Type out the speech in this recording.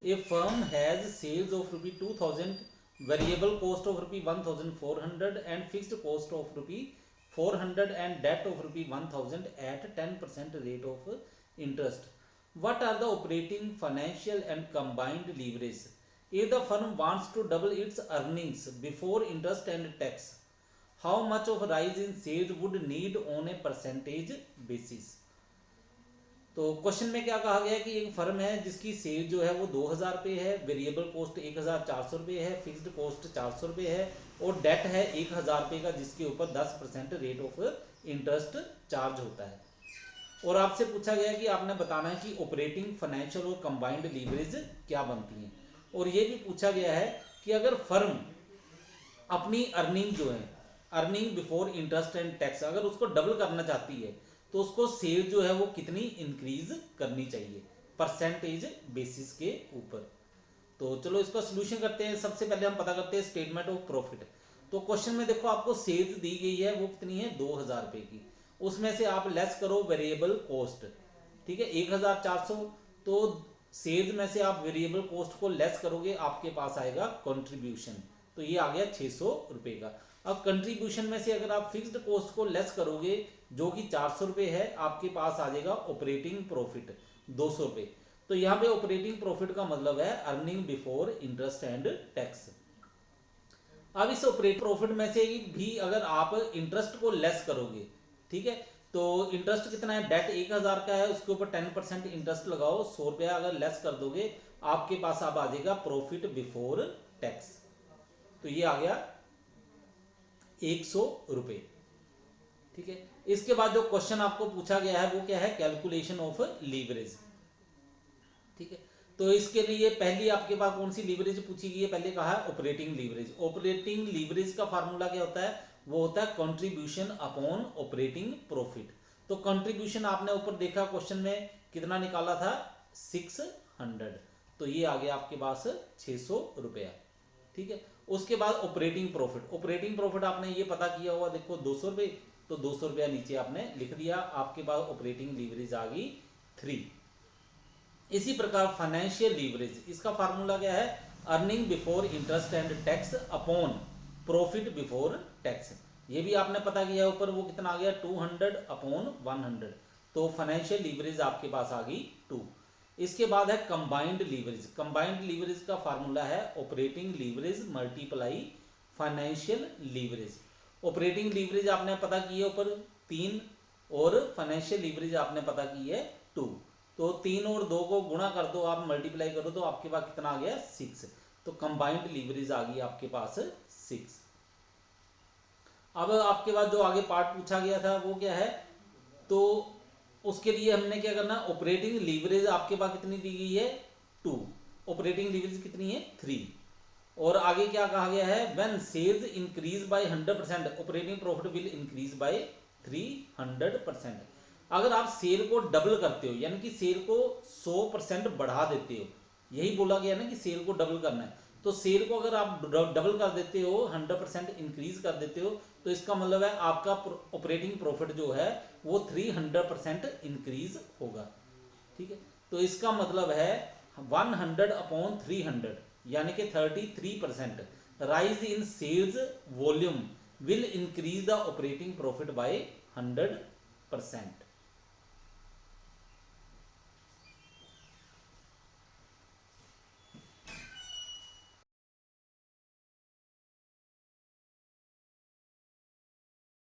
A firm has sales of rupee 2000, variable cost of rupee 1400 and fixed cost of rupee 400 and debt of rupee 1000 at 10% rate of interest. What are the operating, financial and combined leverage if the firm wants to double its earnings before interest and tax? How much of rise in sales would need on a percentage basis? तो question में क्या कहा गया है कि एक firm है जिसकी सेल जो है वो 2000 रुपये है, वेरिएबल कॉस्ट 1400 रुपये है, फिक्स्ड कॉस्ट 400 रुपये है और डेट है 1000 रुपये का जिसके ऊपर 10% रेट ऑफ इंटरेस्ट चार्ज होता है। और आपसे पूछा गया है कि आपने बताना है कि ऑपरेटिंग, फाइनेंशियल और कंबाइंड लीवरेज क्या बनती है। और ये भी पूछा गया है कि अगर फर्म अपनी अर्निंग जो है, earning before interest and tax, अगर उसको डबल करना चाहती है तो उसको सेल जो है वो कितनी इंक्रीज करनी चाहिए परसेंटेज बेसिस के ऊपर। तो चलो इसका सोल्यूशन करते हैं। सबसे पहले हम पता करते हैं स्टेटमेंट ऑफ प्रॉफिट। तो क्वेश्चन में देखो आपको सेल्स दी गई है वो कितनी है 2000 रुपये की, उसमें से आप लेस करो वेरिएबल कॉस्ट, ठीक है 1400, तो सेल्स में से आप वेरिएबल कॉस्ट को लेस करोगे आपके पास आएगा कंट्रीब्यूशन, तो ये आ गया 600 रुपये का। अब कंट्रीब्यूशन में से अगर आप फिक्स्ड कॉस्ट को लेस करोगे जो कि 400 रुपये है, आपके पास आ जाएगा ऑपरेटिंग प्रॉफिट 200 रुपये। तो यहाँ पे ऑपरेटिंग प्रॉफिट का मतलब है earning before interest and tax. अब इस ऑपरेटिंग प्रॉफिट में से भी अगर आप इंटरेस्ट को लेस करोगे, ठीक है, तो इंटरेस्ट कितना है, डेट 1000 का है, उसके ऊपर 10% इंटरेस्ट लगाओ, 100 रुपया अगर लेस कर दोगे आपके पास अब आ जाएगा प्रॉफिट बिफोर टैक्स, तो ये आ गया 100 रुपये, ठीक है। इसके बाद जो क्वेश्चन आपको पूछा गया है वो क्या है, कैलकुलेशन ऑफ लीवरेज, ठीक है। तो इसके लिए पहली आपके पास कौन सी लीवरेज पूछी गई है, पहले कहा है ऑपरेटिंग लीवरेज। ऑपरेटिंग लीवरेज का फार्मूला क्या होता है, वो होता है कंट्रीब्यूशन अपॉन ऑपरेटिंग प्रॉफिट। तो कंट्रीब्यूशन आपने ऊपर देखा क्वेश्चन में कितना निकाला था 600, तो ये आ गया आपके पास 600 रुपया, ठीक है। उसके बाद ऑपरेटिंग प्रॉफिट, ऑपरेटिंग प्रॉफिट आपने ये पता किया हुआ देखो 200 रुपये, तो 200 रुपया नीचे आपने लिख दिया, आपके पास ऑपरेटिंग लीवरेज आ गई 3। इसी प्रकार फाइनेंशियल लीवरेज, इसका फार्मूला क्या है, earning before interest and tax upon profit before tax. ये भी आपने पता किया ऊपर, वो कितना आ गया 200 अपॉन 100, तो फाइनेंशियल लीवरेज आपके पास आ गई 2। इसके बाद है कंबाइंड लीवरेज। कंबाइंड लीवरेज का फार्मूला है operating leverage multiply financial leverage. Operating leverage आपने पता की है ऊपर 3 और फाइनेंशियल लीवरेज आपने पता की है 2, तो 3 और 2 को गुणा कर दो, आप मल्टीप्लाई करो तो आपके पास कितना आ गया 6, तो कंबाइंड लीवरेज आ गई आपके पास 6। अब आपके पास जो आगे पार्ट पूछा गया था वो क्या है, तो उसके लिए हमने क्या करना, ऑपरेटिंग लीवरेज आपके पास कितनी दी गई है 2, ऑपरेटिंग लीवरेज कितनी है 3, और आगे क्या कहा गया है, when sales increase by 100% operating profit will increase by 300%। अगर आप सेल को डबल करते हो यानी कि सेल को 100% बढ़ा देते हो, यही बोला गया ना कि सेल को डबल करना है, तो सेल को अगर आप डबल कर देते हो 100% इंक्रीज कर देते हो, तो इसका मतलब है आपका ऑपरेटिंग प्रॉफिट जो है वो 300% इंक्रीज होगा, ठीक है। तो इसका मतलब है 100 अपॉन 300 यानी कि 33% rise in sales volume will increase the operating profit by 100%।